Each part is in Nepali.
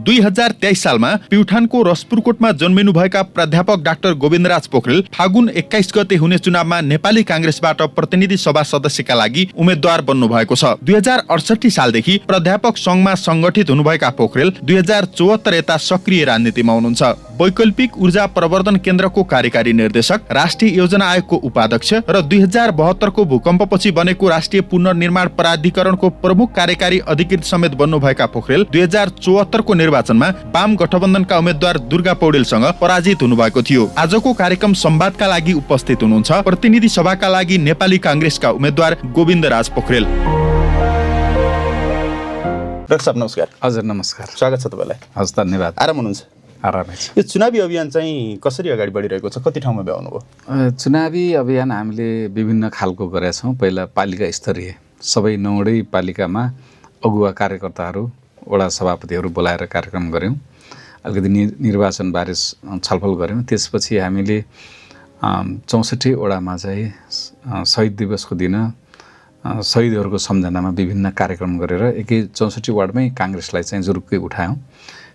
2023 सालमा प्युठानको रसपुरकोटमा जन्मिनुभएका प्राध्यापक डाक्टर गोविन्दराज पोखरेल फागुन 21 गते हुने चुनावमा नेपाली कांग्रेसबाट प्रतिनिधि सभा सदस्यका लागि उम्मेद्वार बन्नु भएको छ। 2068 सालदेखि प्राध्यापक संघमा संगठित हुनुभएका पोखरेल 2074 यता सक्रिय राजनीतिमा हुनुहुन्छ। वैकल्पिक ऊर्जा प्रवर्धन केन्द्रको कार्यकारी निर्देशक, राष्ट्रिय योजना आयोगको उपाध्यक्ष र 2072 को भूकम्पपछि बनेको राष्ट्रिय पुनर्निर्माण प्राधिकरणको प्रमुख कार्यकारी अधिकृत समेत बन्नुभएका पोखरेल 2074 को निर्वाचनमा वाम गठबन्धनका उम्मेद्वार दुर्गा पौडेलसँग पराजित हुनुभएको थियो। आजको कार्यक्रम संवादका लागि उपस्थित हुनुहुन्छ प्रतिनिधि सभाका लागि नेपाली कांग्रेसका उम्मेद्वार गोविन्दराज पोखरेल। डाक्टर साहब नमस्कार। हजुर नमस्कार, स्वागत छ तपाईलाई। हजुर धन्यवाद। आराम हुनुहुन्छ? आरामै छ। यो चुनावी अभियान चाहिँ कसरी अगाडि बढिरहेको छ? कति ठाउँमा भ्याउनु भयो? चुनावी अभियान हामीले विभिन्न खालको गरेका छौँ। पहिला पालिका स्तरीय सबै 9वटै पालिकामा अगुवा कार्यकर्ताहरू, वडा सभापतिहरू बोलाएर कार्यक्रम गऱ्यौँ। अलिकति निर्वाचनबारे छलफल गऱ्यौँ। त्यसपछि हामीले 64 वडामा चाहिँ शहीद दिवसको दिन शहीदहरूको सम्झनामा विभिन्न कार्यक्रम गरेर एकै 64 वार्डमै काङ्ग्रेसलाई चाहिँ जुरुक्कै उठायौँ।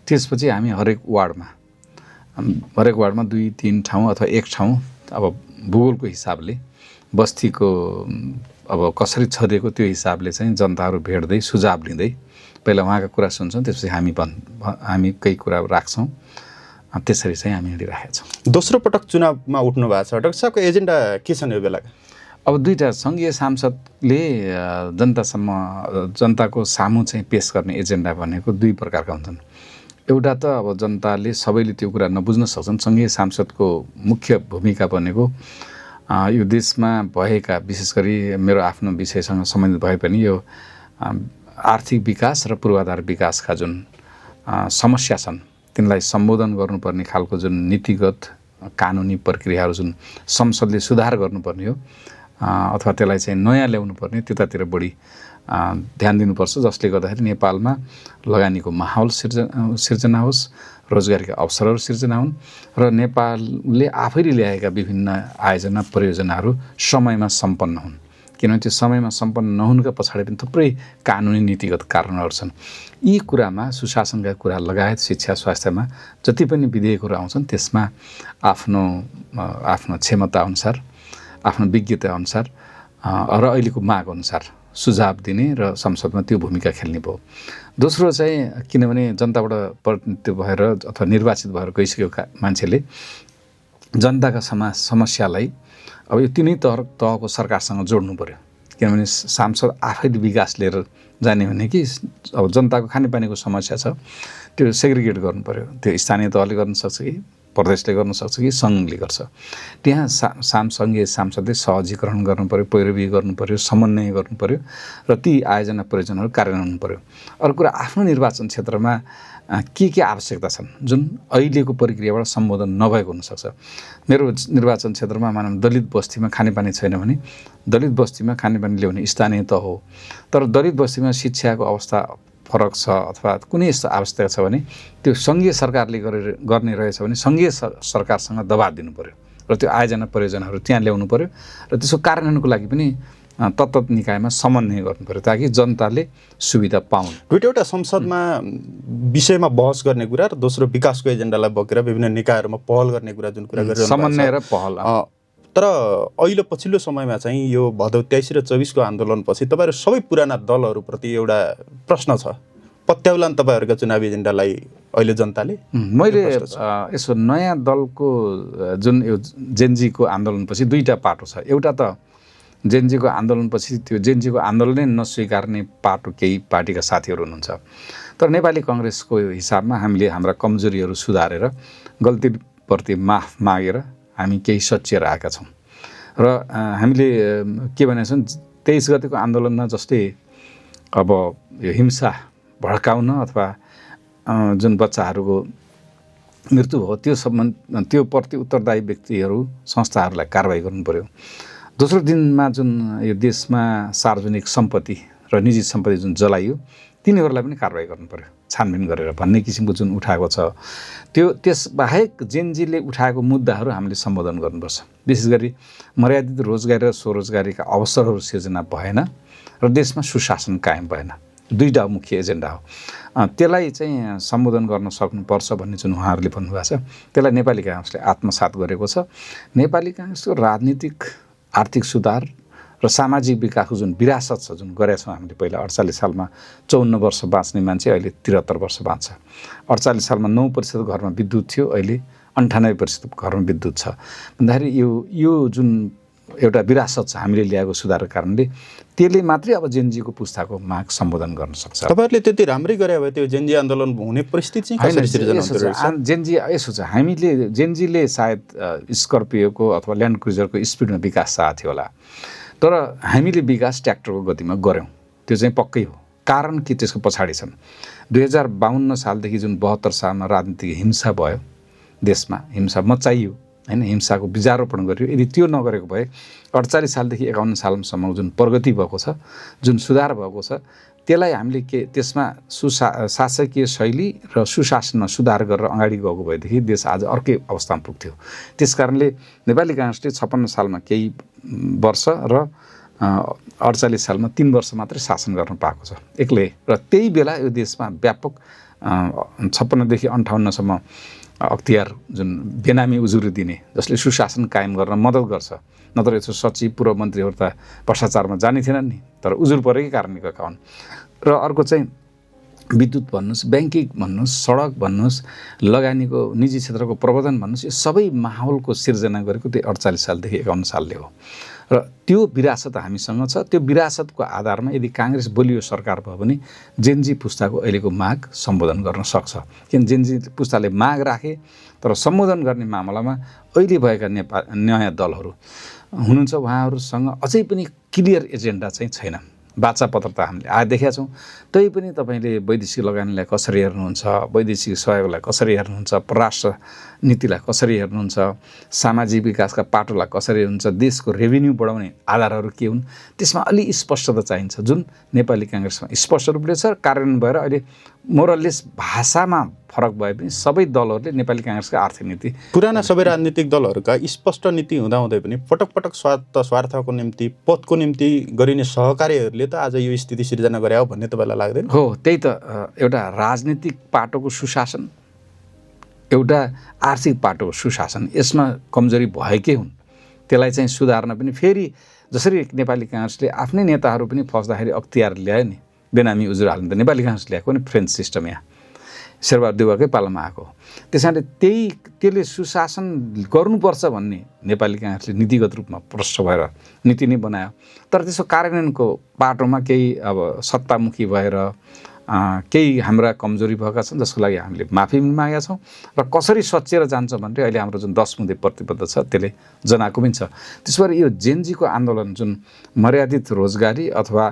त्यसपछि हामी हरेक वार्डमा 2-3 ठाउँ अथवा 1 ठाउँ अब भूगोलको हिसाबले बस्तीको अब कसरी छरिएको त्यो हिसाबले चाहिँ जनताहरू भेट्दै सुझाव लिँदै पहिला उहाँका कुरा सुन्छौँ, त्यसपछि हामी केही कुरा राख्छौँ। त्यसरी चाहिँ हामी हिँडिराखेका छौँ। दोस्रो पटक चुनावमा उठ्नु भएको छ डाक्टर साहबको एजेन्डा के छ यो बेला? अब दुईवटा सङ्घीय सांसदले जनताको सामु चाहिँ पेश गर्ने एजेन्डा भनेको दुई प्रकारका हुन्छन्। एउटा त अब जनताले सबैले त्यो कुरा नबुझ्न सक्छन्। सङ्घीय सांसदको मुख्य भूमिका भनेको यो देशमा भएका, विशेष गरी मेरो आफ्नो विषयसँग सम्बन्धित भए पनि यो आर्थिक विकास र पूर्वाधार विकासका जुन समस्या छन् तिनलाई सम्बोधन गर्नुपर्ने खालको जुन नीतिगत कानुनी प्रक्रियाहरू जुन संसदले सुधार गर्नुपर्ने हो अथवा त्यसलाई चाहिँ नयाँ ल्याउनु पर्ने, त्यतातिर बढी ध्यान दिनुपर्छ, जसले गर्दाखेरि नेपालमा लगानीको माहौल सिर्जना होस्, रोजगारीका अवसरहरू सिर्जना हुन् र नेपालले आफैले ल्याएका विभिन्न आयोजना परियोजनाहरू समयमा सम्पन्न हुन्। किनभने त्यो समयमा सम्पन्न नहुनुका पछाडि पनि थुप्रै कानुनी नीतिगत कारणहरू छन्। यी कुरामा सुशासनका कुरा लगायत शिक्षा स्वास्थ्यमा जति पनि विधेयकहरू आउँछन् त्यसमा आफ्नो क्षमता अनुसार, आफ्नो विज्ञता अनुसार र अहिलेको माग अनुसार सुझाव दिने र संसदमा त्यो भूमिका खेल्ने भयो। दोस्रो चाहिँ किनभने जनताबाट प्रतिनिधित्व भएर अथवा निर्वाचित भएर गइसकेका मान्छेले जनताका समस्यालाई अब यो तिनै तहको सरकारसँग जोड्नु पर्यो। किनभने सांसद आफैले विकास लिएर जाने भने कि अब जनताको खानेपानीको समस्या छ त्यो सेग्रिगेट गर्नु पर्यो। त्यो स्थानीय तहले गर्न सक्छ कि प्रदेशले गर्न सक्छ कि सङ्घले गर्छ। त्यहाँ सङ्घीय सांसदले सहजीकरण गर्नु पर्यो, पैरवी गर्नु पर्यो, समन्वय गर्नु पर्यो र ती आयोजना परियोजनाहरू कार्यान्वयन हुनु पर्यो। अर्को कुरा आफ्नो निर्वाचन क्षेत्रमा के आवश्यकता छन् जुन अहिलेको प्रक्रियाबाट सम्बोधन नभएको हुनसक्छ। मेरो निर्वाचन क्षेत्रमा मानव दलित बस्तीमा खानेपानी छैन भने दलित बस्तीमा खानेपानी ल्याउने स्थानीय तह हो। तर दलित बस्तीमा शिक्षाको अवस्था फरक छ अथवा कुनै यस्तो आवश्यकता छ भने त्यो सङ्घीय सरकारले गर्ने रहेछ भने सङ्घीय सरकारसँग दबाब दिनु पर्यो र त्यो आयोजना परियोजनाहरू त्यहाँ ल्याउनु पर्यो र त्यसको कार्यान्वयनको लागि पनि तत्त निकायमा समन्वय गर्नु पर्यो ताकि जनताले सुविधा पाउन्। एउटा संसदमा विषयमा बहस गर्ने कुरा र दोस्रो विकासको एजेन्डालाई बोकेर विभिन्न निकायहरूमा पहल गर्ने कुरा जुन कुरा गरेर समन्वय र पहल। तर अहिले पछिल्लो समयमा चाहिँ यो भदौ 23 र 24 को आन्दोलनपछि तपाईँहरू सबै पुराना दलहरूप्रति एउटा प्रश्न छ, पत्याउलान् तपाईँहरूका चुनावी एजेन्डालाई अहिले जनताले? मैले यसो नयाँ दलको जुन यो जेनजीको आन्दोलनपछि दुईवटा पाटो छ। एउटा त जेनजीको आन्दोलनपछि त्यो जेनजीको आन्दोलनै नस्वीकार्ने पाटो केही पार्टीका साथीहरू हुनुहुन्छ। तर नेपाली कङ्ग्रेसको हिसाबमा हामीले हाम्रा कमजोरीहरू सुधारेर गल्तीप्रति माफ मागेर हामी केही सच्याएर आएका छौँ र हामीले के भनेको छौँ 23 गतेको आन्दोलनमा जस्तै अब यो हिंसा भड्काउन अथवा जुन बच्चाहरूको मृत्यु भयो त्यो प्रति उत्तरदायी व्यक्तिहरू संस्थाहरूलाई कारबाही गर्नु पर्यो। दोस्रो दिनमा जुन यो देशमा सार्वजनिक सम्पत्ति र निजी सम्पत्ति जुन जलाइयो तिनीहरूलाई पनि कारबाही गर्नु पर्यो छानबिन गरेर भन्ने किसिमको जुन उठाएको छ। त्यसबाहेक जेनजीले उठाएको मुद्दाहरू हामीले सम्बोधन गर्नुपर्छ। विशेष गरी मर्यादित रोजगारी र स्वरोजगारीका अवसरहरू सिर्जना भएन र देशमा सुशासन कायम भएन। दुईवटा मुख्य एजेन्डा हो। त्यसलाई चाहिँ सम्बोधन गर्न सक्नुपर्छ भन्ने जुन उहाँहरूले भन्नुभएको छ, त्यसलाई नेपाली काङ्ग्रेसले आत्मसात गरेको छ। नेपाली काङ्ग्रेसको राजनीतिक आर्थिक सुधार र सामाजिक विकासको जुन विरासत छ, जुन गरेका छौँ हामीले, पहिला 48 सालमा 54 वर्ष बाँच्ने मान्छे अहिले 73 वर्ष बाँच्छ। 48 सालमा 9% घरमा विद्युत थियो, अहिले 98% घरमा विद्युत छ भन्दाखेरि यो जुन एउटा विरासत छ हामीले ल्याएको सुधारको कारणले, त्यसले मात्रै अब जेनजीको पुस्ताको माग सम्बोधन गर्न सक्छ। तपाईँहरूले त्यति राम्रै गरे भए त्यो जेनजी आन्दोलन हुने परिस्थिति चाहिँ कसरी सिर्जना हुँदो रहेछ? जेनजी यसो छ, हामीले जेनजीले सायद स्कर्पियोको अथवा ल्यान्ड क्रुजरको स्पिडमा विकास चाहेको थियो होला, तर हामीले विकास ट्र्याक्टरको गतिमा गऱ्यौँ, त्यो चाहिँ पक्कै हो। कारण के त्यसको पछाडि छन्। 2052 सालदेखि जुन 72 सालमा राजनीतिक हिंसा भयो, देशमा हिंसा मचाइयो हैन, हिंसाको बीजारोपण गरियो। यदि त्यो नगरेको भए 48 सालदेखि 51 सालसम्म जुन प्रगति भएको छ, जुन सुधार भएको छ, त्यसलाई हामीले त्यसमा शासकीय शैली र सुशासनमा सुधार गरेर अगाडि गएको भएदेखि देश आज अर्कै अवस्थामा पुग्थ्यो। त्यसकारणले नेपाली काङ्ग्रेसले 56 सालमा केही वर्ष र 48 सालमा 3 वर्ष मात्रै शासन गर्न पाएको छ एक्लै। र त्यही बेला यो देशमा व्यापक 56 देखि 58सम्म अख्तियार जुन बेनामी उजुरी दिने, जसले सुशासन कायम गर्न मद्दत गर्छ, नत्र यसो सचिव पूर्व मन्त्रीहरू त भ्रष्टाचारमा जाने थिएनन् नि, तर उजुर परेकै कारणले गएका हुन्। र अर्को चाहिँ विद्युत भन्नुहोस्, ब्याङ्किङ भन्नुहोस्, सडक भन्नुहोस्, लगानीको निजी क्षेत्रको प्रबन्धन भन्नुहोस्, यो सबै माहौलको सिर्जना गरेको त्यो 48 सालदेखि 51 सालले हो। र त्यो विरासत हामीसँग छ। त्यो विरासतको आधारमा यदि काङ्ग्रेस बलियो सरकार भयो भने जेनजी पुस्ताको अहिलेको माग सम्बोधन गर्न सक्छ। किन जेनजी पुस्ताले माग राखे, तर सम्बोधन गर्ने मामलामा अहिले भएका नयाँ दलहरू हुनुहुन्छ, उहाँहरूसँग अझै पनि क्लियर एजेन्डा चाहिँ छैन। वाचापत्र त हामीले देखेका छौँ, तै पनि तपाईँले वैदेशिक लगानीलाई कसरी हेर्नुहुन्छ, वैदेशिक सहयोगलाई कसरी हेर्नुहुन्छ, परराष्ट्र नीतिलाई कसरी हेर्नुहुन्छ, सामाजिक विकासका पाटोलाई कसरी हेर्नुहुन्छ, देशको रेभिन्यू बढाउने आधारहरू के हुन्, त्यसमा अलि स्पष्टता चाहिन्छ, जुन नेपाली काङ्ग्रेसमा स्पष्ट रूपले छ। कार्यान्वयन भएर अहिले मोरलेस भाषामा फरक भए पनि सबै दलहरूले नेपाली काङ्ग्रेसका आर्थिक नीति, पुराना सबै राजनीतिक दलहरूका स्पष्ट नीति हुँदाहुँदै पनि पटक पटक स्वार्थको निम्ति, पदको निम्ति गरिने सहकार्यहरूले त आज यो स्थिति सिर्जना गरे हो भन्ने तपाईँलाई लाग्दैन? हो, त्यही त एउटा राजनीतिक पाटोको सुशासन, एउटा आर्थिक पाटोको सुशासन, यसमा कमजोरी भएकै हुन्। त्यसलाई चाहिँ सुधार्न पनि फेरि जसरी नेपाली काङ्ग्रेसले आफ्नै नेताहरू पनि फस्दाखेरि अख्तियार ल्यायो नि, बेनामी उजुर हाल्नु त नेपाली काङ्ग्रेस ल्याएको नि, फ्रेन्च सिस्टम यहाँ शेरबहादुर देउवाकै पालामा आएको। त्यस कारणले त्यसले सुशासन गर्नुपर्छ भन्ने नेपाली काङ्ग्रेसले नीतिगत रूपमा प्रष्ट भएर नीति नै बनायो। तर त्यसको कार्यान्वयनको बाटोमा केही अब सत्तामुखी भएर केही हाम्रा कमजोरी भएका छन्, जसको लागि हामीले माफी पनि मागेका छौँ। र कसरी सच्याएर जान्छ भनेर अहिले हाम्रो जुन 10 मुदे प्रतिबद्ध छ त्यसले जनाएको पनि छ। त्यसो भएर यो जेनजीको आन्दोलन जुन मर्यादित रोजगारी अथवा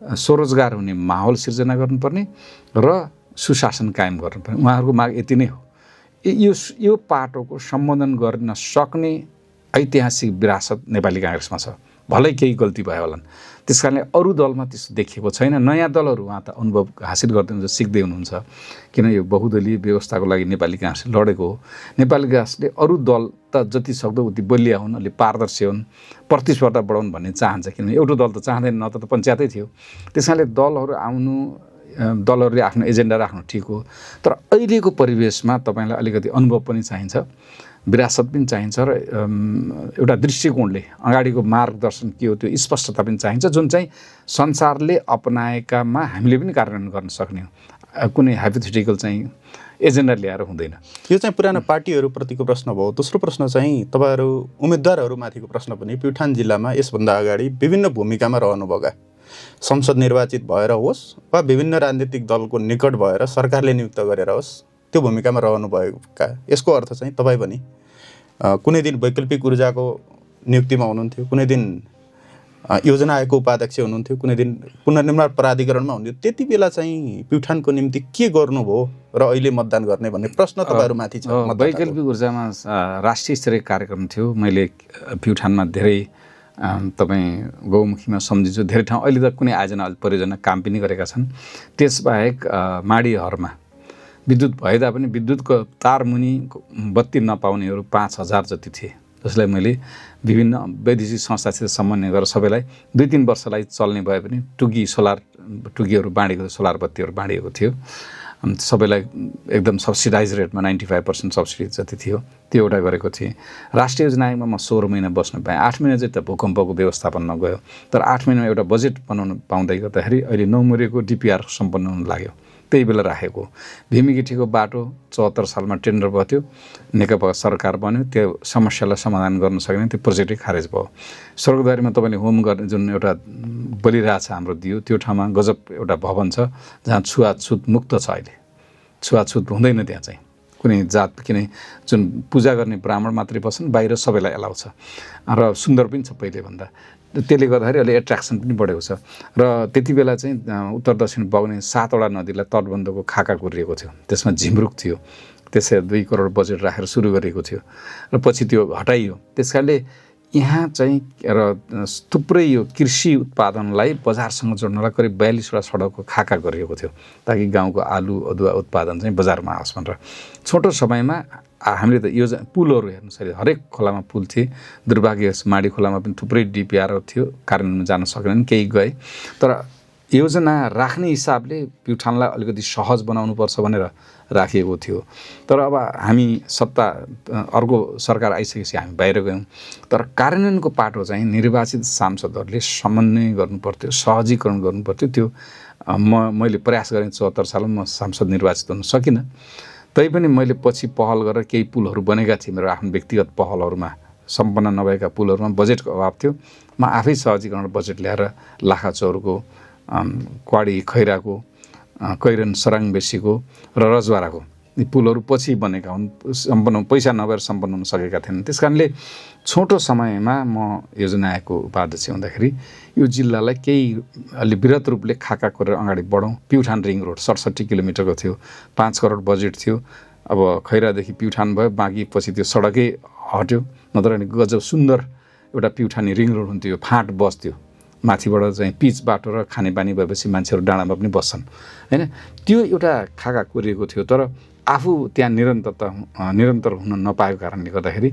स्वरोजगार हुने माहौल सिर्जना गर्नुपर्ने र सुशासन कायम गर्नुपर्ने, उहाँहरूको माग यति नै हो। यो पाटोको सम्बोधन गर्न सक्ने ऐतिहासिक विरासत नेपाली काङ्ग्रेसमा छ, भलै केही गल्ती भयो होलान्। त्यस कारणले अरू दलमा त्यस्तो देखिएको छैन। नयाँ दलहरू उहाँ त अनुभव हासिल गर्दै हुनुहुन्छ, सिक्दै हुनुहुन्छ, किन यो बहुदलीय व्यवस्थाको लागि नेपाली काङ्ग्रेसले लडेको हो। नेपाली काङ्ग्रेसले अरू दल त जति सक्दो उति बलिया हुन्, अलि पारदर्शी हुन्, प्रतिस्पर्धा बढाउन् भन्ने चाहन्छ, किनभने एउटा दल त चाहँदैन, न त पञ्चायतै थियो। त्यस कारणले दलहरू आउनु, दलहरूले आफ्नो एजेन्डा राख्नु ठिक हो। तर अहिलेको परिवेशमा तपाईँलाई अलिकति अनुभव पनि चाहिन्छ, विरासत पनि चाहिन्छ, र एउटा दृष्टिकोणले अगाडिको मार्गदर्शन के हो त्यो स्पष्टता पनि चाहिन्छ, जुन चाहिँ संसारले अपनाएकामा हामीले पनि कार्यान्वयन गर्न सक्ने हो। कुनै हाइपोथेटिकल चाहिँ एजेन्डा ल्याएर हुँदैन। यो चाहिँ पुराना पार्टीहरूप्रतिको प्रश्न भयो। दोस्रो प्रश्न चाहिँ तपाईँहरू उम्मेदवारहरूमाथिको प्रश्न पनि, प्युठान जिल्लामा यसभन्दा अगाडि विभिन्न भूमिकामा रहनुभएका, संसद निर्वाचित भएर होस् वा विभिन्न राजनीतिक दलको निकट भएर सरकारले नियुक्त गरेर होस्, त्यो भूमिकामा रहनुभएका, यसको अर्थ चाहिँ तपाईँ पनि कुनै दिन वैकल्पिक ऊर्जाको नियुक्तिमा हुनुहुन्थ्यो, कुनै दिन योजना आयोगको उपाध्यक्ष हुनुहुन्थ्यो, कुनै दिन पुनर्निर्माण प्राधिकरणमा हुनुहुन्थ्यो। त्यति बेला चाहिँ प्युठानको निम्ति के गर्नुभयो र अहिले मतदान गर्ने भन्ने प्रश्न तपाईँहरूमाथि छ। वैकल्पिक ऊर्जामा राष्ट्रिय स्तरीय कार्यक्रम थियो। मैले प्युठानमा धेरै तपाईँ गौमुखीमा सम्झिन्छु, धेरै ठाउँ अहिले त कुनै आयोजना परियोजना काम पनि गरेका छन्। त्यसबाहेक माडीहरमा विद्युत भए तापनि विद्युतको तार मुनि बत्ती नपाउनेहरू 5000 जति थिए, जसलाई मैले विभिन्न वैदेशिक संस्थासित समन्वय गरेर सबैलाई 2-3 वर्षलाई चल्ने भए पनि टुकीहरू बाँडेको सोलर बत्तीहरू बाँडिएको थियो। सबैलाई एकदम सब्सिडाइज रेटमा 95% सब्सिडी जति थियो त्यो एउटा गरेको थिएँ। राष्ट्रिय योजना आयोगमा म 16 महिना बस्न पाएँ। 8 महिना चाहिँ त भूकम्पको व्यवस्थापनमा गयो, तर 8 महिनामा एउटा बजेट बनाउन पाउँदै गर्दाखेरि अहिले 9 मुरेको DPR सम्पन्न हुन लाग्यो। त्यही बेला राखेको भीमिगिठीको बाटो 74 सालमा टेन्डर भयो, त्यो नेकपा सरकार बन्यो, त्यो समस्यालाई समाधान गर्न सक्ने त्यो प्रोजेक्टै खारेज भयो। स्वर्गद्वारीमा तपाईँले होम गर्ने जुन एउटा बलिरहेछ हाम्रो दियो, त्यो ठाउँमा गजब एउटा भवन छ जहाँ छुवाछुत मुक्त छ। अहिले छुवाछुत हुँदैन त्यहाँ चाहिँ, कुनै जात किनै जुन पूजा गर्ने ब्राह्मण मात्रै बस्छन्, बाहिर सबैलाई एलाउ छ र सुन्दर पनि छ पहिलेभन्दा। त्यसले गर्दाखेरि अहिले एट्र्याक्सन पनि बढेको छ। र त्यति बेला चाहिँ उत्तर दक्षिण बग्ने 7वटा नदीलाई तटबन्धको खाका कोरिएको थियो, त्यसमा झिमरुक थियो, त्यसै 2 करोड बजेट राखेर सुरु गरेको थियो र पछि त्यो हटाइयो। त्यस कारणले यहाँ चाहिँ र थुप्रै यो कृषि उत्पादनलाई बजारसँग जोड्नलाई करिब 42वटा सडकको खाका गरिएको थियो ताकि गाउँको आलु अदुवा उत्पादन चाहिँ बजारमा आओस् भनेर। छोटो समयमा हामीले त यो पुलहरू हेर्नुहोस्, अहिले हरेक खोलामा पुल थिए। दुर्भाग्यवश माडी खोलामा पनि थुप्रै DPR थियो, कार्यान्वयनमा जान सकेनन्, केही गए। तर योजना राख्ने हिसाबले प्युठानलाई अलिकति सहज बनाउनुपर्छ भनेर राखिएको थियो। तर अब हामी सत्ता अर्को सरकार आइसकेपछि हामी बाहिर गयौँ, तर कार्यान्वयनको पाटो चाहिँ निर्वाचित सांसदहरूले समन्वय गर्नुपर्थ्यो, सहजीकरण गर्नुपर्थ्यो। त्यो मैले प्रयास गरेँ। 74 सालमा म सांसद निर्वाचित हुन सकिनँ, तैपनि मैले पछि पहल गरेर केही पुलहरू बनेका थिएँ। मेरो आफ्नो व्यक्तिगत पहलहरूमा सम्पन्न नभएका पुलहरूमा बजेटको अभाव थियो, म आफै सहजीकरण बजेट ल्याएर लाखाचौरको, क्वाडी खैराको, कैरन सराङ बेसीको र रजवाराको यी पुलहरू पछि बनेका हुन्। सम्पन्न पैसा नभएर सम्पन्न हुन सकेका थिएनन्। त्यस कारणले छोटो समयमा म योजना आयोगको उपाध्यक्ष हुँदाखेरि यो जिल्लालाई केही अलि वृहत रूपले खाका गरेर अगाडि बढौँ। प्युठान रिङ रोड 67 किलोमिटरको थियो, 5 करोड बजेट थियो। अब खैरादेखि प्युठान भयो, बाँकी पछि त्यो सडकै हट्यो, नत्र भने गजब सुन्दर एउटा प्युठानी रिङ रोड हुन्थ्यो। यो फाँट बस्थ्यो, माथिबाट चाहिँ पिच बाटो र खानेपानी भएपछि मान्छेहरू डाँडामा पनि बस्छन् हैन। त्यो एउटा खाका कोरिएको थियो, तर आफू त्यहाँ निरन्तर हुन नपाएको कारणले गर्दाखेरि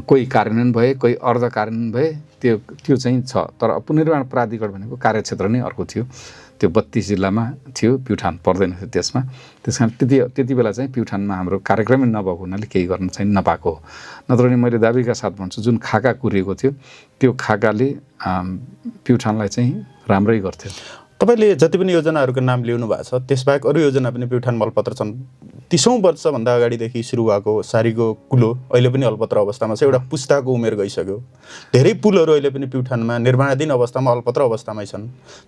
कोही कार्यान्वयन भए, कोही अर्ध कार्यान्वयन भए। त्यो चाहिँ छ। तर पुनर्निर्माण प्राधिकरण भनेको कार्यक्षेत्र नै अर्को थियो, त्यो 32 जिल्लामा थियो, प्युठान पर्दैन थियो त्यसमा। त्यस कारण त्यति बेला चाहिँ प्युठानमा हाम्रो कार्यक्रमै नभएको हुनाले केही गर्न चाहिँ नपाएको हो। नत्र भने मैले दाबीका साथ भन्छु, जुन खाका कुरिएको थियो त्यो खाकाले प्युठानलाई चाहिँ राम्रै गर्थ्यो। तपाईँले जति पनि योजनाहरूको नाम लिनु भएको छ, त्यसबाहेक अरू योजना पनि प्युठान मलपत्र छन्। 30औं वर्षभन्दा अगाडिदेखि सुरु भएको सारीको कुलो अहिले पनि अल्पत्र अवस्थामा छ। एउटा पुस्ताको उमेर गइसक्यो। धेरै पुलहरू अहिले पनि प्युठानमा निर्माणाधीन अवस्थामा, अल्पत्र अवस्थामै छन्।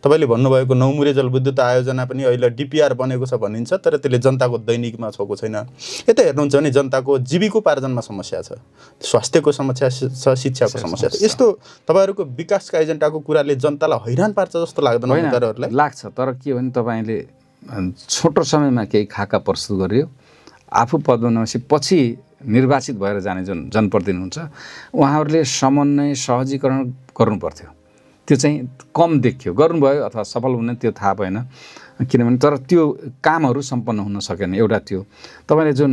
तपाईँले भन्नुभएको 9 मुरे जलविद्युत आयोजना पनि अहिले DPR बनेको छ भनिन्छ, तर त्यसले जनताको दैनिकमा छोएको छैन। यता हेर्नुहुन्छ भने जनताको जीविकोपार्जनमा समस्या छ, स्वास्थ्यको समस्या छ, शिक्षाको समस्या छ। यस्तो तपाईँहरूको विकासका एजेन्डाको कुराले जनतालाई हैरान पार्छ जस्तो लाग्दैन उम्मेदवारहरूलाई? लाग्छ। तर के भने तपाईँले छोटो समयमा केही खाका प्रस्तुत गरियो, आफू पदमा पछि निर्वाचित भएर जाने जुन जनप्रतिनिधि हुन्छ उहाँहरूले समन्वय सहजीकरण गर्नुपर्थ्यो। त्यो चाहिँ कम देखियो। गर्नुभयो अथवा सफल हुने त्यो थाहा भएन, किनभने तर त्यो कामहरू सम्पन्न हुन सकेन। एउटा त्यो तपाईँले जुन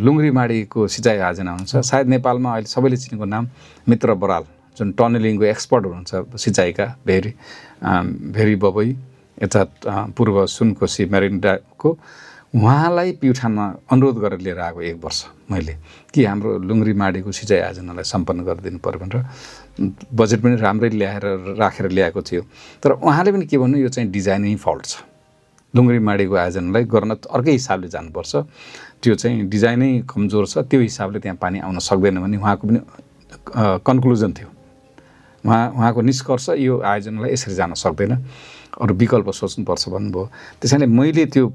लुङ्ग्रीमाडीको सिँचाइ योजना हुन्छ, सायद नेपालमा अहिले सबैले चिनेको नाम मित्र बराल, जुन टनलिङको एक्सपर्ट हुनुहुन्छ सिँचाइका, भेरी बबई यता पूर्व सुनकोशी मेरिन्डाको, उहाँलाई प्युठानमा अनुरोध गरेर लिएर आएको 1 वर्ष मैले कि हाम्रो लुङ्ग्रीमाडीको सिँचाइ योजनालाई सम्पन्न गरिदिनु पर्यो भनेर बजेट पनि राम्रै ल्याएर राखेर ल्याएको थियो। तर उहाँले पनि के भन्नु, यो चाहिँ डिजाइनै फल्ट छ, लुङ्ग्रीमाडीको आयोजनालाई गर्न अर्कै हिसाबले जानुपर्छ, त्यो चाहिँ डिजाइनै कमजोर छ, त्यो हिसाबले त्यहाँ पानी आउन सक्दैन भन्ने उहाँको पनि कन्क्लुजन थियो। उहाँको निष्कर्ष यो आयोजनालाई यसरी जान सक्दैन, अरू विकल्प सोच्नुपर्छ भन्नुभयो। त्यसैले मैले त्यो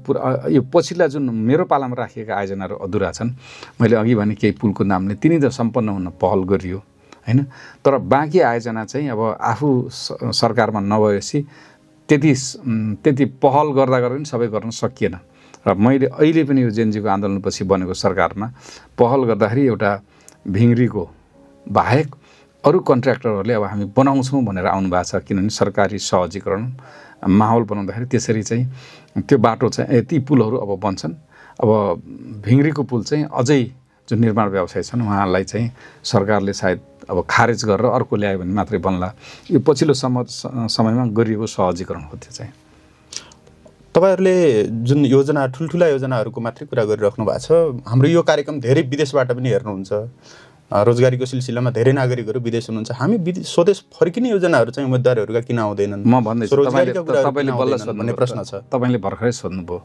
यो पछिल्ला जुन मेरो पालामा राखिएका आयोजनाहरू अधुरा छन्। मैले अघि भने केही पुलको नामले तिनी त सम्पन्न हुन पहल गरियो हैन, तर बाँकी आयोजना चाहिँ अब आफू सरकारमा नभएपछि त्यति पहल गर्दा पनि सबै गर्न सकिएन। र मैले अहिले पनि यो जेएनजीको आन्दोलनपछि बनेको सरकारमा पहल गर्दाखेरि एउटा भिङ्ग्रीको बाहेक अरू कन्ट्र्याक्टरहरूले अब हामी बनाउँछौँ भनेर आउनु भएको छ, किनभने सरकारी सहजीकरण माहौल बनाउँदाखेरि त्यसरी चाहिँ त्यो बाटो चाहिँ ती पुलहरू अब बन्छन्। अब भिङ्ग्रीको पुल चाहिँ अझै जुन निर्माण व्यवसायी छन् उहाँलाई चाहिँ सरकारले सायद अब खारेज गरेर अर्को ल्यायो भने मात्रै बन्ला। यो पछिल्लो समयमा गरिएको सहजीकरण हो त्यो चाहिँ। तपाईँहरूले जुन योजना ठुल्ठुला योजनाहरूको मात्रै कुरा गरिराख्नु भएको छ, हाम्रो यो कार्यक्रम धेरै विदेशबाट पनि हेर्नुहुन्छ। रोजगारीको सिलसिलामा धेरै नागरिकहरू विदेश हुनुहुन्छ। हामी स्वदेश फर्किने योजनाहरू चाहिँ उम्मेदवारहरूका किन आउँदैनन्? म भन्दैछु तपाईँले बल्ल भन्ने प्रश्न छ। तपाईँले भर्खरै सोध्नुभयो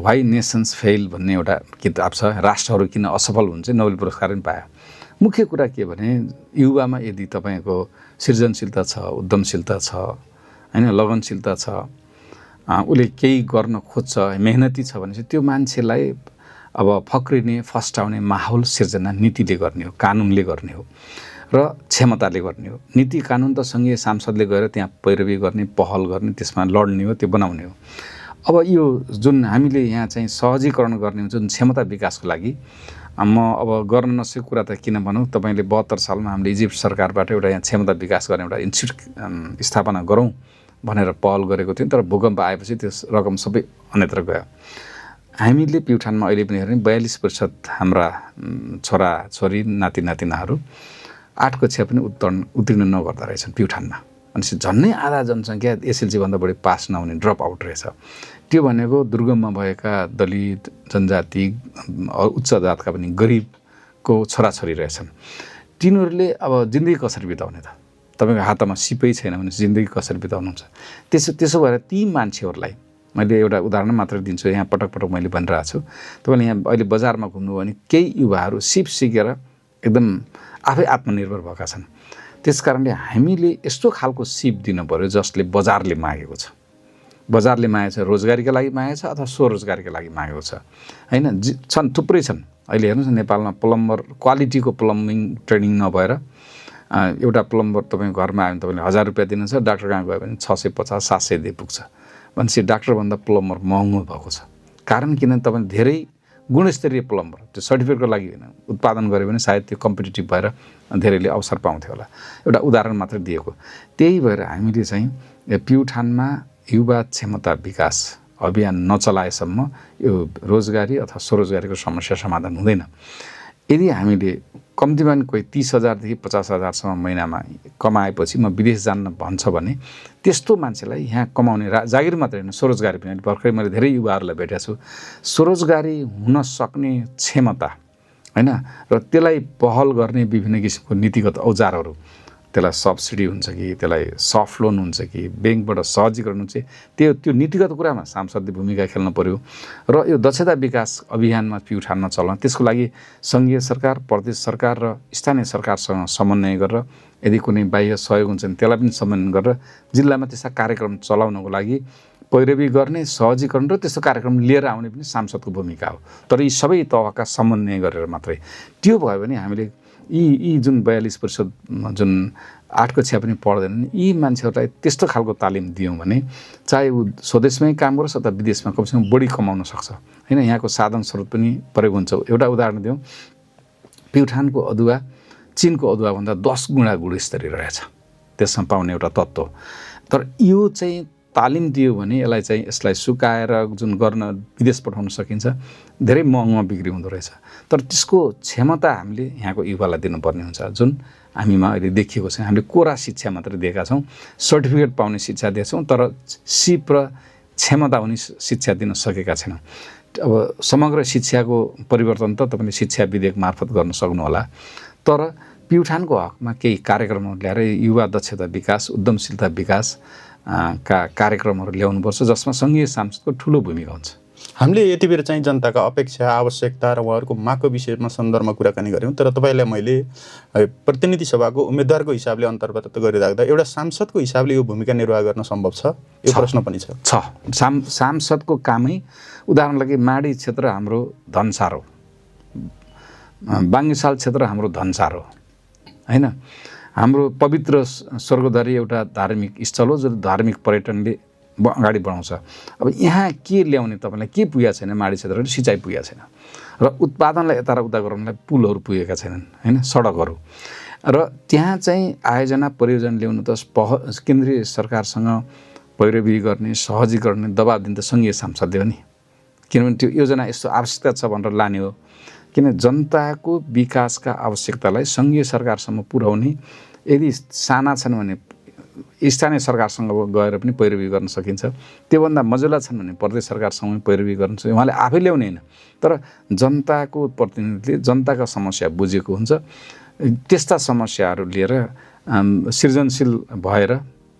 वाइ नेसन्स फेल भन्ने एउटा किताब छ, राष्ट्रहरू किन असफल हुन्छ, नोबेल पुरस्कार पनि पायो। मुख्य कुरा के भने युवामा यदि तपाईँको सृजनशीलता छ, उद्यमशीलता छ, होइन, लगनशीलता छ, उसले केही गर्न खोज्छ, मेहनती छ भने चाहिँ त्यो मान्छेलाई अब फक्रिने फस्टाउने माहौल सिर्जना नीतिले गर्ने हो, कानुनले गर्ने हो र क्षमताले गर्ने हो। नीति कानुन त सँगै सांसदले गएर त्यहाँ पैरवी गर्ने, पहल गर्ने, त्यसमा लड्ने हो, त्यो बनाउने हो। अब यो जुन हामीले यहाँ चाहिँ सहजीकरण गर्ने जुन क्षमता विकासको लागि म अब गर्न नसकेको कुरा त किन भनौँ, तपाईँले 72 सालमा हामीले इजिप्ट सरकारबाट एउटा यहाँ क्षमता विकास गर्ने एउटा इन्स्टिट्युट स्थापना गरौँ भनेर पहल गरेको थियौँ। तर भूकम्प आएपछि त्यो रकम सबै अन्यत्र गयो। हामीले प्युठानमा अहिले पनि हेर्ने 42% हाम्रा छोराछोरी नाति नातिनाहरू 8 कक्षा पनि उत्तीर्ण नगर्दा रहेछन् प्युठानमा। अनि झन्नै आधा जनसङ्ख्या एसएलसीभन्दा बढी पास नहुने, ड्रप आउट रहेछ। त्यो भनेको दुर्गममा भएका दलित, जनजाति, उच्च जातका पनि गरिबको छोराछोरी रहेछन्। तिनीहरूले अब जिन्दगी कसरी बिताउने त? तपाईँको हातमा सिपै छैन भने जिन्दगी कसरी बिताउनुहुन्छ? त्यसो भएर ती मान्छेहरूलाई मैले एउटा उदाहरण मात्र दिन्छु, यहाँ पटक पटक मैले भनिरहेको छु। तपाईँले यहाँ अहिले बजारमा घुम्नुभयो भने केही युवाहरू सिप सिकेर एकदम आफै आत्मनिर्भर भएका छन्। त्यस कारणले हामीले यस्तो खालको सिप दिनु पऱ्यो जसले बजारले मागेको छ। बजारले मागेको छ, रोजगारीका लागि मागेको छ अथवा स्वरोजगारीका लागि मागेको छ, होइन। छन्, थुप्रै छन्। अहिले हेर्नुहोस् न, नेपालमा प्लम्बर, क्वालिटीको प्लम्बिङ ट्रेनिङ नभएर एउटा प्लम्बर तपाईँको घरमा आयो भने तपाईँले 1000 रुपियाँ दिनुहुन्छ, डाक्टर कहाँ गयो भने 650-700 दे पुग्छ। भनेपछि डाक्टरभन्दा प्लम्बर महँगो भएको छ। कारण किन? तपाईँले धेरै गुणस्तरीय प्लम्बर, त्यो सर्टिफिकेटको लागि होइन, उत्पादन गऱ्यो भने सायद त्यो कम्पिटिटिभ भएर धेरैले अवसर पाउँथ्यो होला। एउटा उदाहरण मात्र दिएको। त्यही भएर हामीले चाहिँ प्युठानमा युवा क्षमता विकास अभियान नचलाएसम्म यो रोजगारी अथवा स्वरोजगारीको समस्या समाधान हुँदैन। यदि हामीले कम्तीमा कोही 30,000 देखि 50,000सम्म महिनामा कमाएपछि म विदेश जान्न भन्छ भने त्यस्तो मान्छेलाई यहाँ कमाउने जागिर मात्रै होइन, स्वरोजगारी पनि। भर्खरै मैले धेरै युवाहरूलाई भेटेको छु। स्वरोजगारी हुन सक्ने क्षमता, होइन, र त्यसलाई पहल गर्ने विभिन्न किसिमको नीतिगत औजारहरू, त्यसलाई सब्सिडी हुन्छ कि त्यसलाई सफ्ट लोन हुन्छ कि ब्याङ्कबाट सहजीकरण हुन्छ, त्यो नीतिगत कुरामा सांसदले भूमिका खेल्न पर्यो। र यो दक्षता विकास अभियानमा प्युठानमा चलाउन त्यसको लागि सङ्घीय सरकार, प्रदेश सरकार र स्थानीय सरकारसँग समन्वय गरेर यदि कुनै बाह्य सहयोग हुन्छ भने त्यसलाई पनि समन्वय गरेर जिल्लामा त्यस्ता कार्यक्रम चलाउनको लागि पैरवी गर्ने, सहजीकरण र त्यस्तो कार्यक्रम लिएर आउने पनि सांसदको भूमिका हो। तर यी सबै तहका समन्वय गरेर मात्रै त्यो भयो भने हामीले यी जुन 42% जुन 8 कक्षा पनि पढ्दैनन् यी मान्छेहरूलाई त्यस्तो खालको तालिम दियौँ भने चाहे ऊ स्वदेशमै काम गरोस् अथवा विदेशमा कमसेकम बढी कमाउन सक्छ, होइन। यहाँको साधन स्रोत पनि प्रयोग हुन्छ। एउटा उदाहरण दिउँ, प्युठानको अदुवा चीनको अदुवाभन्दा 10 गुणा गुणस्तरीय रहेछ, त्यसमा पाउने एउटा तत्त्व। तर यो चाहिँ तालिम दियो भने यसलाई सुकाएर जुन गर्न विदेश पठाउन सकिन्छ, धेरै महँगोमा बिक्री हुँदो रहेछ। तर त्यसको क्षमता हामीले यहाँको युवालाई दिनुपर्ने हुन्छ, जुन हामीमा अहिले देखिएको छ। हामीले कोरा शिक्षा मात्र दिएका छौँ, सर्टिफिकेट पाउने शिक्षा दिएका छौँ, तर सिप र क्षमता हुने शिक्षा दिन सकेका छैनौँ। अब समग्र शिक्षाको परिवर्तन त तपाईँले शिक्षा विधेयक मार्फत गर्न सक्नुहोला, तर प्युठानको हकमा केही कार्यक्रमहरू ल्याएर युवा दक्षता विकास, उद्यमशीलता विकास का कार्यक्रमहरू ल्याउनुपर्छ जसमा सङ्घीय सांसदको ठुलो भूमिका हुन्छ। हामीले यति बेर चाहिँ जनताका अपेक्षा, आवश्यकता र उहाँहरूको मागको विषयमा सन्दर्भमा कुराकानी गऱ्यौँ। तर तपाईँलाई मैले प्रतिनिधि सभाको उम्मेदवारको हिसाबले अन्तर्गत गरिराख्दा एउटा सांसदको हिसाबले यो भूमिका निर्वाह गर्न सम्भव छ? यो प्रश्न पनि छ। सांसदको कामै, उदाहरणको लागि माडी क्षेत्र हाम्रो धनसार हो, बाङ्गीसाल क्षेत्र हाम्रो धनसार हो, होइन। हाम्रो पवित्र स्वर्गद्वारी एउटा धार्मिक स्थल हो जो धार्मिक पर्यटनले अगाडि बढाउँछ। अब यहाँ के ल्याउने, तपाईँलाई के पुगेको छैन? माडी क्षेत्रले सिँचाइ पुगेको छैन र उत्पादनलाई यता र उता गराउनलाई पुलहरू पुगेका छैनन्, होइन, सडकहरू। र त्यहाँ चाहिँ आयोजना परियोजना ल्याउनु त केन्द्रीय सरकारसँग पैरवी गर्ने, सहजीकरण गर्ने दबाब दिनु त सङ्घीय सांसदले हो नि, किनभने त्यो योजना यस्तो आवश्यकता छ भनेर लाने हो। किन जनताको विकासका आवश्यकतालाई सङ्घीय सरकारसम्म पुर्याउने यदि साना छन् भने स्थानीय सरकारसँग गएर पनि पैरवी गर्न सकिन्छ, त्योभन्दा मजुला छन् भने प्रदेश सरकारसँग पैरवी गर्न सकिन्छ। उहाँले आफै ल्याउने होइन, तर जनताको प्रतिनिधिले जनताका समस्या बुझेको हुन्छ, त्यस्ता समस्याहरू लिएर सृजनशील भएर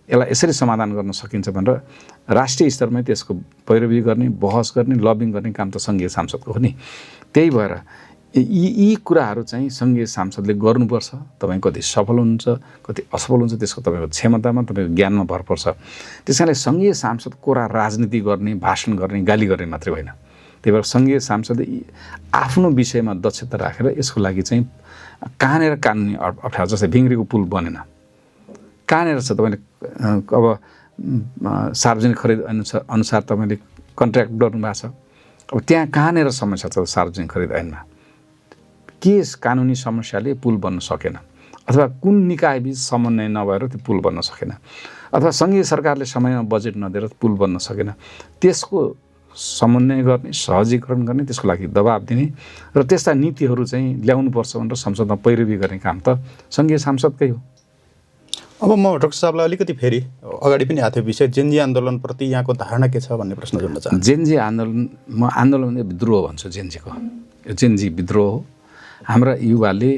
यसलाई यसरी समाधान गर्न सकिन्छ भनेर राष्ट्रिय स्तरमै त्यसको पैरवी गर्ने, बहस गर्ने, लबिङ गर्ने काम त सङ्घीय सांसदको हो नि। त्यही भएर यी कुराहरू चाहिँ सङ्घीय सांसदले गर्नुपर्छ। तपाईँ कति सफल हुन्छ, कति असफल हुन्छ, त्यसको तपाईँको क्षमतामा, तपाईँको ज्ञानमा भर पर्छ। त्यस कारणले सङ्घीय सांसद कोरा राजनीति गर्ने, भाषण गर्ने, गाली गर्ने मात्रै होइन। त्यही भएर सङ्घीय सांसदले आफ्नो विषयमा दक्षता राखेर यसको लागि चाहिँ कहाँनिर कानुनी अप्ठ्यारो, जस्तै भिङ्ग्रीको पुल बनेन, कहाँनिर छ तपाईँले अब सार्वजनिक खरिद अनुसार तपाईँले कन्ट्र्याक्ट गर्नुभएको छ, अब त्यहाँ कहाँनिर समस्या छ सार्वजनिक खरिद ऐनमा, के कानुनी समस्याले पुल बन्न सकेन, अथवा कुन निकायबीच समन्वय नभएर त्यो पुल बन्न सकेन, अथवा सङ्घीय सरकारले समयमा बजेट नदिएर पुल बन्न सकेन, त्यसको समन्वय गर्ने, सहजीकरण गर्ने, त्यसको लागि दबाब दिने र त्यस्ता नीतिहरू चाहिँ ल्याउनुपर्छ भनेर संसदमा पैरवी गर्ने काम त सङ्घीय सांसदकै हो। अब म डाक्टर साहबलाई अलिकति फेरि अगाडि पनि आएको थियो विषय जेनजी आन्दोलनप्रति यहाँको धारणा के छ भन्ने प्रश्न जोड्न चाहन्छु। जेनजी आन्दोलन, म आन्दोलन भन्दा विद्रोह भन्छु। जेनजीको यो जेनजी विद्रोह हो। हाम्रा युवाले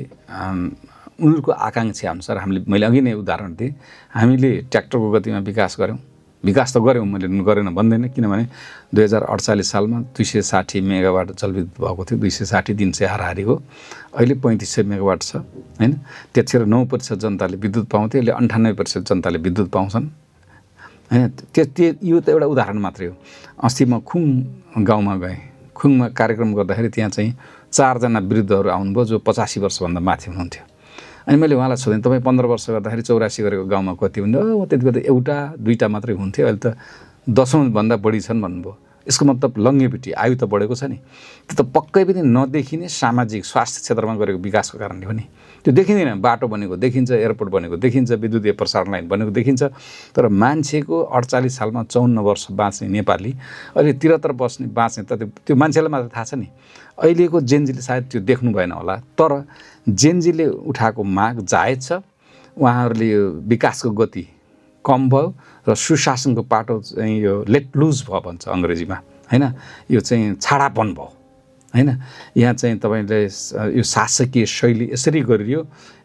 उनीहरूको आकाङ्क्षा अनुसार मैले अघि नै उदाहरण दिएँ, हामीले ट्र्याक्टरको गतिमा विकास गऱ्यौँ। विकास त गऱ्यौँ, मैले गरेन भन्दैन, किनभने 2048 सालमा 260 मेगावाट जलविद्युत भएको थियो, 260-300 हाराहारीको। अहिले 3500 मेगावाट छ होइन। त्यतिखेर 9% जनताले विद्युत पाउँथे, अहिले 98% जनताले विद्युत पाउँछन् होइन। यो त एउटा उदाहरण मात्रै हो। अस्ति म खुङ गाउँमा गएँ। खुङमा कार्यक्रम गर्दाखेरि त्यहाँ चाहिँ 4 जना वृद्धहरू आउनुभयो जो 85 वर्षभन्दा माथि हुनुहुन्थ्यो। अनि मैले उहाँलाई सोधेँ, तपाईँ 15 वर्ष गर्दाखेरि 84 गरेको गाउँमा कति हुन्थ्यो? त्यति बेला एउटा दुईवटा मात्रै हुन्थ्यो, अहिले त 10 भन्दा बढी छन् भन्नुभयो। यसको मतलब लङ्गेभिटी, आयु त बढेको छ नि। त्यो त पक्कै पनि नदेखिने सामाजिक स्वास्थ्य क्षेत्रमा गरेको विकासको कारणले हो नि। त्यो देखिँदैन। बाटो बनेको देखिन्छ, एयरपोर्ट बनेको देखिन्छ, विद्युतीय प्रसारण लाइन बनेको देखिन्छ, तर मान्छेको 48 सालमा 54 वर्ष बाँच्ने नेपाली अहिले 73 बाँच्ने त त्यो मान्छेलाई मात्र थाहा छ नि। अहिलेको जेनजीले सायद त्यो देख्नु भएन होला, तर जेनजीले उठाएको माग जायज छ। उहाँहरूले यो विकासको गति कम भयो र सुशासनको पाटो चाहिँ यो लेट लुज भयो भन्छ अङ्ग्रेजीमा होइन। यो चाहिँ छाडापन भयो होइन। यहाँ चाहिँ तपाईँले यो शासकीय शैली यसरी गरियो,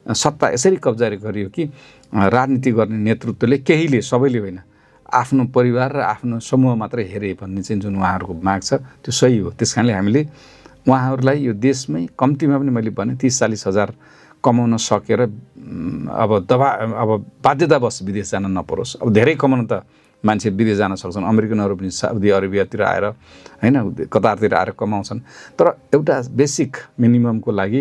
सत्ता यसरी कब्जा गरियो कि राजनीति गर्ने नेतृत्वले, केहीले, सबैले होइन, आफ्नो परिवार र आफ्नो समूह मात्रै हेरे भन्ने चाहिँ जुन उहाँहरूको माग छ त्यो सही हो। त्यस कारणले हामीले उहाँहरूलाई यो देशमै कम्तीमा पनि मैले भने 30-40 हजार कमाउन सकेर अब बाध्यतावश विदेश जान नपरोस्। अब धेरै कमाउन त मान्छे विदेश जान सक्छन्, अमेरिकनहरू पनि साउदी अरेबियातिर आएर होइन, कतारतिर आएर कमाउँछन्, तर एउटा बेसिक मिनिममको लागि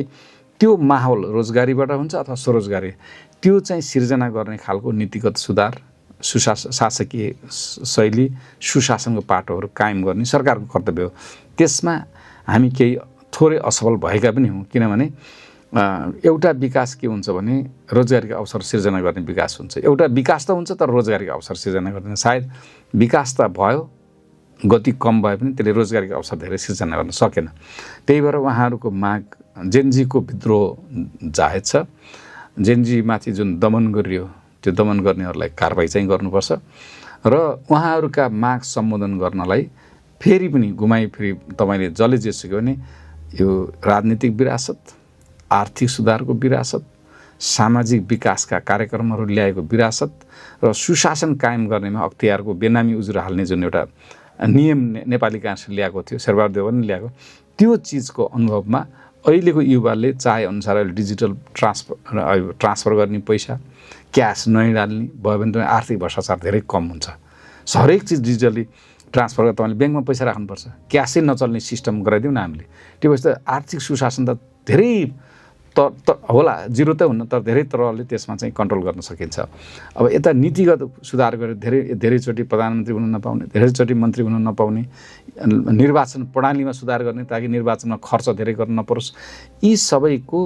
त्यो माहौल रोजगारीबाट हुन्छ अथवा स्वरोजगारी, त्यो चाहिँ सिर्जना गर्ने खालको नीतिगत सुधार, शासकीय शैली, सुशासनको पाटोहरू कायम गर्ने सरकारको कर्तव्य हो। त्यसमा हामी केही थोरै असफल भएका पनि हौँ, किनभने एउटा विकास के हुन्छ भने रोजगारीको अवसर सिर्जना गर्ने विकास हुन्छ। एउटा विकास त हुन्छ तर रोजगारीको अवसर सिर्जना गर्दैन। सायद विकास त भयो, गति कम भए पनि त्यसले रोजगारीको अवसर धेरै सिर्जना गर्न सकेन। त्यही भएर उहाँहरूको माग, जेनजीको विद्रोह जायज छ। जेनजीमाथि जुन दमन गरियो त्यो दमन गर्नेहरूलाई कारबाही चाहिँ गर्नुपर्छ र उहाँहरूका माग सम्बोधन गर्नलाई फेरि पनि घुमाइफिरी तपाईँले जसले जेसुक्यो भने यो राजनीतिक विरासत, आर्थिक सुधारको विरासत, सामाजिक विकासका कार्यक्रमहरू ल्याएको विरासत र सुशासन कायम गर्नेमा अख्तियारको बेनामी उजुर हाल्ने जुन एउटा नियम नेपाली काङ्ग्रेसले ल्याएको थियो, शेरबहादुर देउवाले ल्याएको, त्यो चिजको अनुभवमा अहिलेको युवाले चाहे अनुसार डिजिटल ट्रान्सफर गर्ने पैसा, क्यास नहिडाल्ने भयो भने त आर्थिक भ्रष्टाचार धेरै कम हुन्छ। हरेक चिज डिजिटली ट्रान्सफर गरेर तपाईँले ब्याङ्कमा पैसा राख्नुपर्छ, क्यासै नचल्ने सिस्टम गराइदिउँ न हामीले। त्यो भएपछि त आर्थिक सुशासन त धेरै होला, जिरो त हुन्न, तर धेरै तरहले त्यसमा चाहिँ कन्ट्रोल गर्न सकिन्छ। अब यता नीतिगत सुधार गरेर धेरैचोटि प्रधानमन्त्री हुन नपाउने, धेरैचोटि मन्त्री हुन नपाउने, निर्वाचन प्रणालीमा सुधार गर्ने ताकि निर्वाचनमा खर्च धेरै गर्न नपरोस्, यी सबैको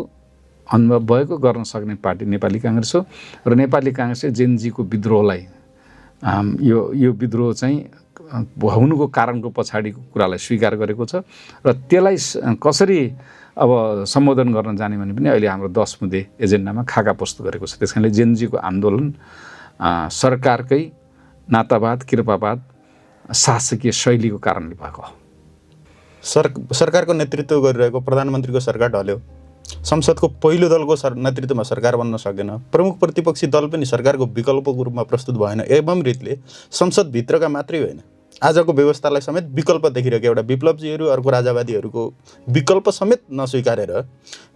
अनुभव भएको गर्न सक्ने पार्टी नेपाली काङ्ग्रेस हो। र नेपाली काङ्ग्रेसले जेनजीको विद्रोहलाई यो विद्रोह चाहिँ हुनुको कारणको पछाडिको कुरालाई स्वीकार गरेको छ र त्यसलाई कसरी अब सम्बोधन गर्न जाने भने पनि अहिले हाम्रो 10 मुद्दे एजेन्डामा खाका प्रस्तुत गरेको छ। त्यस कारणले जेनजीको आन्दोलन सरकारकै नातावाद कृपावाद शासकीय शैलीको कारणले भएको हो। सरकारको नेतृत्व गरिरहेको प्रधानमन्त्रीको सरकार ढल्यो, संसदको पहिलो दलको नेतृत्वमा सरकार बन्न सकेन, प्रमुख प्रतिपक्षी दल पनि सरकारको विकल्पको रूपमा प्रस्तुत भएन। एवं रीतिले संसदभित्रका मात्रै होइन आजको व्यवस्थालाई समेत विकल्प देखिरहेको एउटा विप्लवजीहरू अर्को राजावादीहरूको विकल्प समेत नस्वीकारेर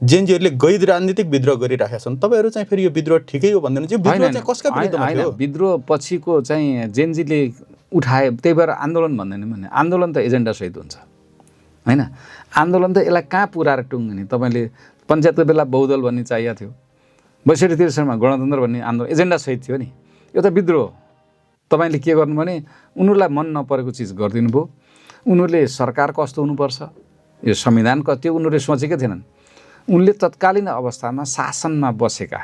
जेनजीहरूले गैर राजनीतिक विद्रोह गरिरहेका छन्। तपाईँहरू चाहिँ फेरि यो विद्रोह ठिकै हो भन्दैन चाहिँ विद्रोह चाहिँ कसका विरुद्धमा थियो? विद्रोह पछिको चाहिँ जेनजीले उठाए, त्यही भएर आन्दोलन भन्दैन भने आन्दोलन त एजेन्डा सहित हुन्छ हैन। आन्दोलन त यसलाई कहाँ पुऱ्याएर टुङ्गिने? तपाईँले पञ्चायतको बेला बहुदल भन्ने चाहिएको थियो, 62-63 गणतन्त्र भन्ने आन्दोलन एजेन्डा सहित थियो नि। यो त विद्रोह। तपाईँले के गर्नु भने उनीहरूलाई मन नपरेको चिज गरिदिनु भयो। उनीहरूले सरकार कस्तो हुनुपर्छ, यो संविधान त्यो उनीहरूले सोचेकै थिएनन्। उनले तत्कालीन अवस्थामा शासनमा बसेका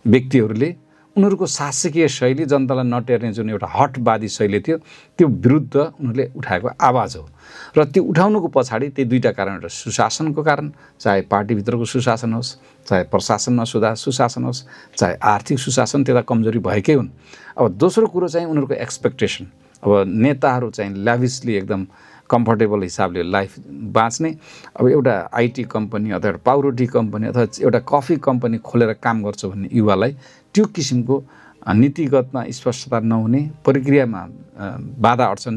व्यक्तिहरूले उनीहरूको शासकीय शैली जनतालाई नटेर्ने जुन एउटा हटवादी शैली थियो त्यो विरुद्ध उनीहरूले उठाएको आवाज हो। र त्यो उठाउनुको पछाडि त्यही दुईवटा कारण, एउटा सुशासनको कारण, चाहे पार्टीभित्रको सुशासन होस्, चाहे प्रशासनमा सुशासन होस्, चाहे आर्थिक सुशासन त्यता कमजोरी भएकै हुन्। अब दोस्रो कुरो चाहिँ उनीहरूको एक्सपेक्टेसन, अब नेताहरू चाहिँ ल्याभिसली एकदम कम्फर्टेबल हिसाबले लाइफ बाँच्ने, अब एउटा आइटी कम्पनी अथवा एउटा पाउरोटी कम्पनी अथवा एउटा कफी कम्पनी खोलेर काम गर्छ भन्ने युवालाई त्यो किसिमको नीतिगतमा स्पष्टता नहुने, प्रक्रियामा बाधा अडचन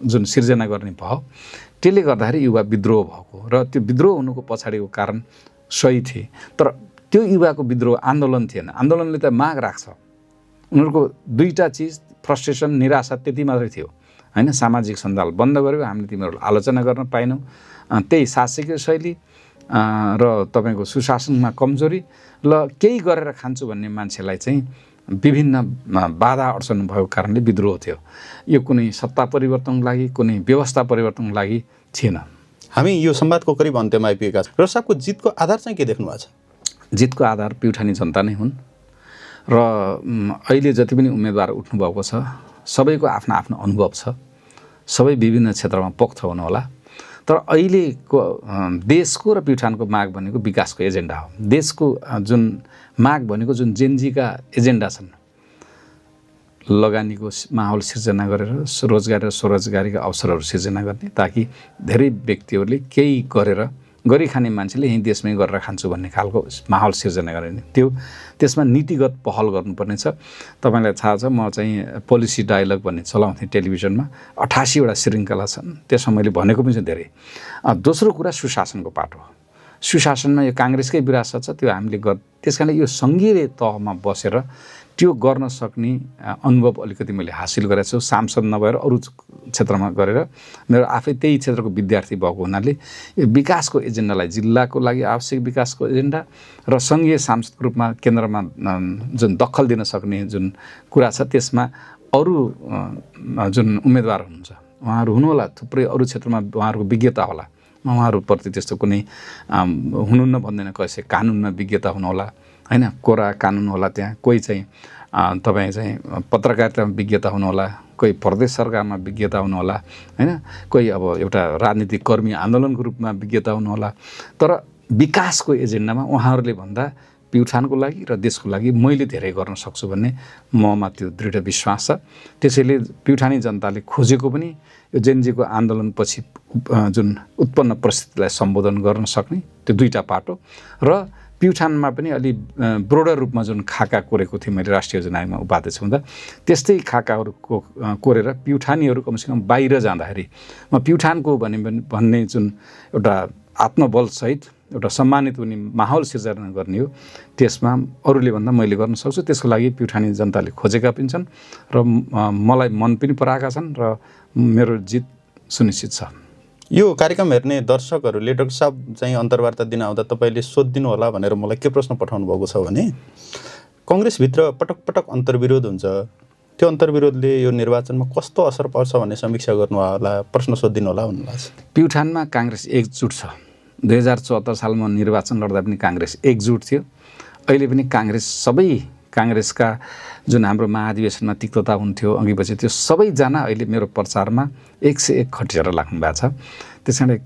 जुन सिर्जना गर्ने भयो, त्यसले गर्दाखेरि युवा विद्रोह भएको र त्यो विद्रोह हुनुको पछाडिको कारण सही थिए। तर त्यो युवाको विद्रोह आन्दोलन थिएन। आन्दोलनले त माग राख्छ। उनीहरूको दुईवटा चिज, फ्रस्ट्रेसन, निराशा त्यति मात्रै थियो हैन। सामाजिक सञ्जाल बन्द गर्यो, हामीले तिमीहरूलाई आलोचना गर्न पाएनौँ, त्यही शासकीय शैली र तपाईँको सुशासनमा कमजोरी ल केही गरेर खान्छु भन्ने मान्छेलाई चाहिँ विभिन्न बाधा अडचन भएको कारणले विद्रोह थियो। यो कुनै सत्ता परिवर्तनको लागि, कुनै व्यवस्था परिवर्तनको लागि थिएन। हामी यो संवादको करिब अन्त्यमा आइपुगेका छौँ। साहबको जितको आधार चाहिँ के देख्नु भएको छ? जितको आधार प्युठानी जनता नै हुन् र अहिले जति पनि उम्मेदवार उठ्नुभएको छ सबैको आफ्नो आफ्नो अनुभव छ, सबै विभिन्न क्षेत्रमा पोख्त हुनुहोला। तर अहिलेको देशको र प्युठानको माग भनेको विकासको एजेन्डा हो। देशको जुन माग भनेको जुन जेनजीका एजेन्डा छन्, लगानीको माहौल सिर्जना गरेर रोजगार र स्वरोजगारीका अवसरहरू सिर्जना गर्ने, ताकि धेरै व्यक्तिहरूले केही गरेर गरिखाने मान्छेले यहीँ देशमै गरेर खान्छु भन्ने खालको माहौल सिर्जना गर्ने, त्यसमा नीतिगत पहल गर्नुपर्ने छ। तपाईँलाई थाहा छ, म चाहिँ पोलिसी डायलग भन्ने चलाउँथेँ टेलिभिजनमा, 88 वटा श्रृङ्खला छन्, त्यसमा मैले भनेको पनि छ धेरै। दोस्रो कुरा सुशासनको पाटो हो। सुशासनमा यो काङ्ग्रेसकै विरासत छ, त्यो हामीले त्यस कारणले यो सङ्घीय तहमा बसेर त्यो गर्न सक्ने अनुभव अलिकति मैले हासिल गरेको छु, सांसद नभएर अरू क्षेत्रमा गरेर। मेरो आफै त्यही क्षेत्रको विद्यार्थी भएको हुनाले यो विकासको एजेन्डालाई, जिल्लाको लागि आवश्यक विकासको एजेन्डा र सङ्घीय सांसदको रूपमा केन्द्रमा जुन दखल दिन सक्ने जुन कुरा छ, त्यसमा अरू जुन उम्मेदवार हुनुहुन्छ उहाँहरू हुनुहोला, थुप्रै अरू क्षेत्रमा उहाँहरूको विज्ञता होला। उहाँहरूप्रति त्यस्तो कुनै हुनुहुन्न भन्दैन, कसै कानुनमा विज्ञता हुनुहोला हैन, कोरा कानुन होला त्यहाँ, कोही चाहिँ तपाईँ चाहिँ पत्रकारितामा विज्ञता हुनुहोला, कोही प्रदेश सरकारमा विज्ञता हुनुहोला हैन, कोही अब एउटा राजनीतिक कर्मी आन्दोलनको रूपमा विज्ञता हुनुहोला। तर विकासको एजेन्डामा उहाँहरूले भन्दा प्युठानको लागि र देशको लागि मैले धेरै गर्न सक्छु भन्ने ममा त्यो दृढ विश्वास छ। त्यसैले प्युठानी जनताले खोजेको पनि यो जेनजीको आन्दोलनपछि जुन उत्पन्न परिस्थितिलाई सम्बोधन गर्न सक्ने त्यो दुईवटा पाटो, र प्युठानमा पनि अलि ब्रोडर रूपमा जुन खाका कोरेको थिएँ मैले राष्ट्रिय योजनामा उपाध्यक्ष हुँदा, त्यस्तै खाकाहरू कोरेर प्युठानीहरू कमसेकम बाहिर जाँदाखेरि म प्युठानको भन्ने जुन एउटा आत्मबलसहित एउटा सम्मानित हुने माहौल सिर्जना गर्ने हो, त्यसमा अरूले भन्दा मैले गर्न सक्छु। त्यसको लागि प्युठानी जनताले खोजेका पनि छन् र मलाई मन पनि पराएका छन् र मेरो जित सुनिश्चित छ। यो कार्यक्रम हेर्ने दर्शकहरूले डाक्टर साहब चाहिँ अन्तर्वार्ता दिन आउँदा तपाईँले सोधिदिनु होला भनेर मलाई के प्रश्न पठाउनु भएको छ भने, कङ्ग्रेसभित्र पटक पटक अन्तर्विरोध हुन्छ, त्यो अन्तर्विरोधले यो निर्वाचनमा कस्तो असर पर्छ भन्ने समीक्षा गर्नु होला, प्रश्न सोधिदिनु होला भन्नुभएको छ। प्युठानमा काङ्ग्रेस एकजुट छ। 2074 सालमा निर्वाचन लड्दा पनि काङ्ग्रेस एकजुट थियो। अहिले पनि काङ्ग्रेस सबै काङ्ग्रेसका जुन हाम्रो महाधिवेशनमा तिक्तता हुन्थ्यो अघिपछि त्यो सबैजना अहिले मेरो प्रचारमा 101 खटिएर लाग्नु भएको छ। त्यस कारण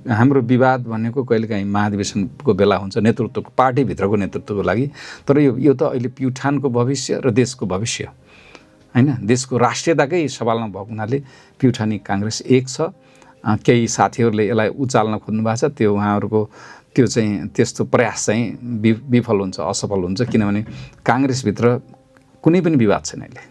हाम्रो विवाद भनेको कहिलेकाहीँ महाधिवेशनको बेला हुन्छ, नेतृत्वको पार्टीभित्रको नेतृत्वको लागि। तर यो त अहिले प्युठानको भविष्य र देशको भविष्य होइन, देशको राष्ट्रियताकै सवालमा भएको हुनाले प्युठानी काङ्ग्रेस एक छ। केही साथीहरूले यसलाई उचाल्न खोज्नु भएको छ, त्यो उहाँहरूको त्यो चाहिँ त्यस्तो प्रयास चाहिँ विफल हुन्छ, असफल हुन्छ, किनभने काङ्ग्रेसभित्र कुनै पनि विवाद छैन अहिले।